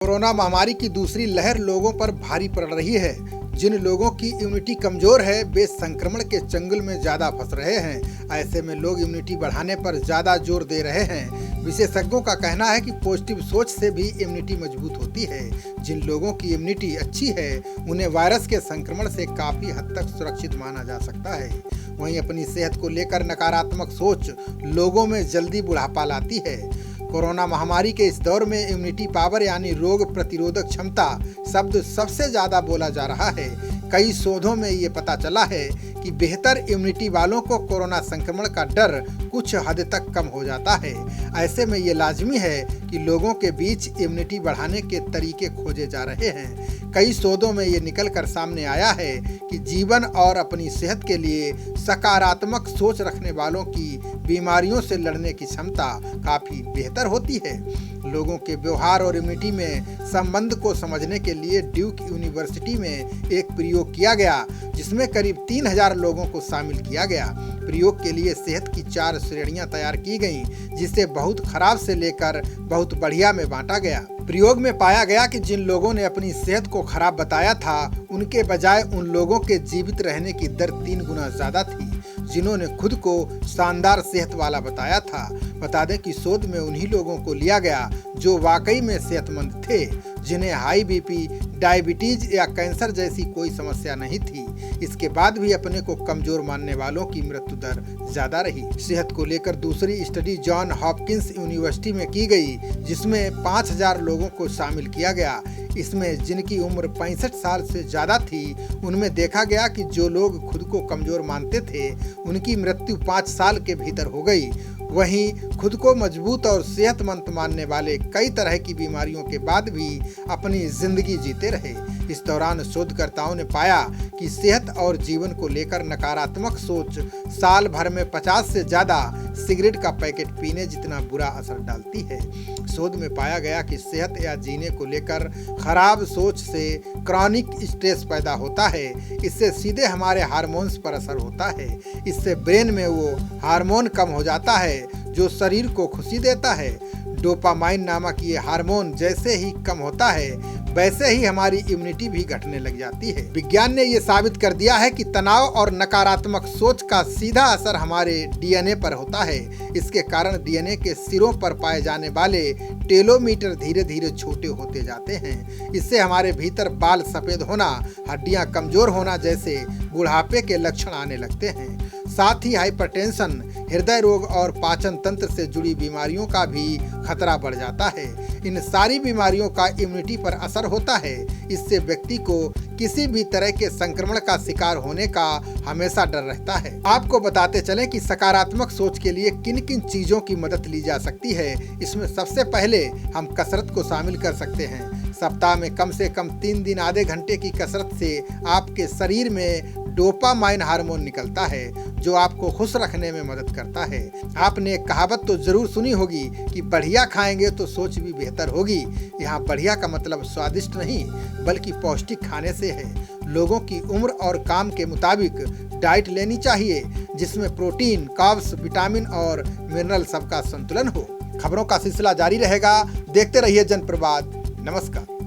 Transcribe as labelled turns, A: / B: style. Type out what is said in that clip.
A: Corona महामारी की दूसरी लहर लोगों पर भारी पड़ रही है। जिन लोगों की इम्यूनिटी कमजोर है वे संक्रमण के चंगुल में ज्यादा फंस रहे हैं। ऐसे में लोग इम्यूनिटी बढ़ाने पर ज्यादा जोर दे रहे हैं। विशेषज्ञों का कहना है कि पॉजिटिव सोच से भी इम्यूनिटी मजबूत होती है। जिन लोगों की इम्यूनिटी अच्छी है उन्हें वायरस के संक्रमण से काफी हद तक सुरक्षित माना जा सकता है। वहीं अपनी सेहत को लेकर नकारात्मक सोच लोगों में जल्दी बुढ़ापा लाती है। कोरोना महामारी के इस दौर में इम्यूनिटी पावर यानी रोग प्रतिरोधक क्षमता शब्द सबसे ज्यादा बोला जा रहा है। कई शोधों में ये पता चला है कि बेहतर इम्यूनिटी वालों को कोरोना संक्रमण का डर कुछ हद तक कम हो जाता है। ऐसे में ये लाजमी है कि लोगों के बीच इम्यूनिटी बढ़ाने के तरीके खोजे जा रहे हैं। कई शोधों में ये निकल कर सामने आया है कि जीवन और अपनी सेहत के लिए सकारात्मक सोच रखने वालों की बीमारियों से लड़ने की क्षमता काफी बेहतर होती है। लोगों के व्यवहार और इम्यूनिटी में संबंध को समझने के लिए ड्यूक यूनिवर्सिटी में एक प्रयोग किया गया, जिसमें करीब 3000 लोगों को शामिल किया गया। प्रयोग के लिए सेहत की 4 श्रेणियां तैयार की गईं, जिसे बहुत खराब से लेकर बहुत बढ़िया में बांटा गया। प्रयोग में पाया गया कि जिन लोगों ने अपनी सेहत को खराब बताया था, उनके बजाय उन लोगों के जीवित रहने की दर 3 गुना ज्यादा थी जिन्होंने खुद को शानदार सेहत वाला बताया था। बता दें कि शोध में उन्हीं लोगों को लिया गया जो वाकई में सेहतमंद थे, जिन्हें हाई बीपी, डायबिटीज या कैंसर जैसी कोई समस्या नहीं थी। इसके बाद भी अपने को कमजोर मानने वालों की मृत्यु दर ज्यादा रही। सेहत को लेकर दूसरी स्टडी जॉन हॉपकिंस यूनिवर्सिटी में की गई, जिसमें 5000 लोगों को शामिल किया गया। इसमें जिनकी उम्र 65 साल से ज्यादा थी, उनमें देखा गया कि जो लोग खुद को कमजोर मानते थे उनकी मृत्यु 5 साल के भीतर हो गई। वहीं खुद को मजबूत और सेहतमंद मानने वाले कई तरह की बीमारियों के बाद भी अपनी जिंदगी जीते रहे। इस दौरान शोधकर्ताओं ने पाया कि सेहत और जीवन को लेकर नकारात्मक सोच साल भर में 50 से ज्यादा सिगरेट का पैकेट पीने जितना बुरा असर डालती है। शोध में पाया गया कि सेहत या जीने को लेकर खराब सोच से क्रॉनिक स्ट्रेस पैदा होता है। इससे सीधे हमारे हार्मोन्स पर असर होता है। इससे ब्रेन में वो हार्मोन कम हो जाता है जो शरीर को खुशी देता है। डोपामाइन नामक ये हार्मोन जैसे ही कम होता है वैसे ही हमारी इम्यूनिटी भी घटने लग जाती है। विज्ञान ने ये साबित कर दिया है कि तनाव और नकारात्मक सोच का सीधा असर हमारे डीएनए पर होता है। इसके कारण डीएनए के सिरों पर पाए जाने वाले टेलोमीटर धीरे धीरे छोटे होते जाते हैं। इससे हमारे भीतर बाल सफेद होना, हड्डियां कमजोर होना जैसे बुढ़ापे के लक्षण आने लगते हैं। साथ ही हाइपरटेंशन, हृदय रोग और पाचन तंत्र से जुड़ी बीमारियों का भी खतरा बढ़ जाता है। इन सारी बीमारियों का इम्यूनिटी पर असर होता है। इससे व्यक्ति को किसी भी तरह के संक्रमण का शिकार होने का हमेशा डर रहता है। आपको बताते चलें कि सकारात्मक सोच के लिए किन किन चीजों की मदद ली जा सकती है। इसमें सबसे पहले हम कसरत को शामिल कर सकते हैं। सप्ताह में कम से कम 3 दिन आधे घंटे की कसरत से आपके शरीर में डोपामाइन हार्मोन निकलता है, जो आपको खुश रखने में मदद करता है। आपने एक कहावत तो जरूर सुनी होगी कि बढ़िया खाएंगे तो सोच भी बेहतर होगी। यहाँ बढ़िया का मतलब स्वादिष्ट नहीं बल्कि पौष्टिक खाने से है। लोगों की उम्र और काम के मुताबिक डाइट लेनी चाहिए, जिसमें प्रोटीन, कार्ब्स, विटामिन और मिनरल सबका संतुलन हो। खबरों का सिलसिला जारी रहेगा। देखते रहिए जनप्रवाद। नमस्कार।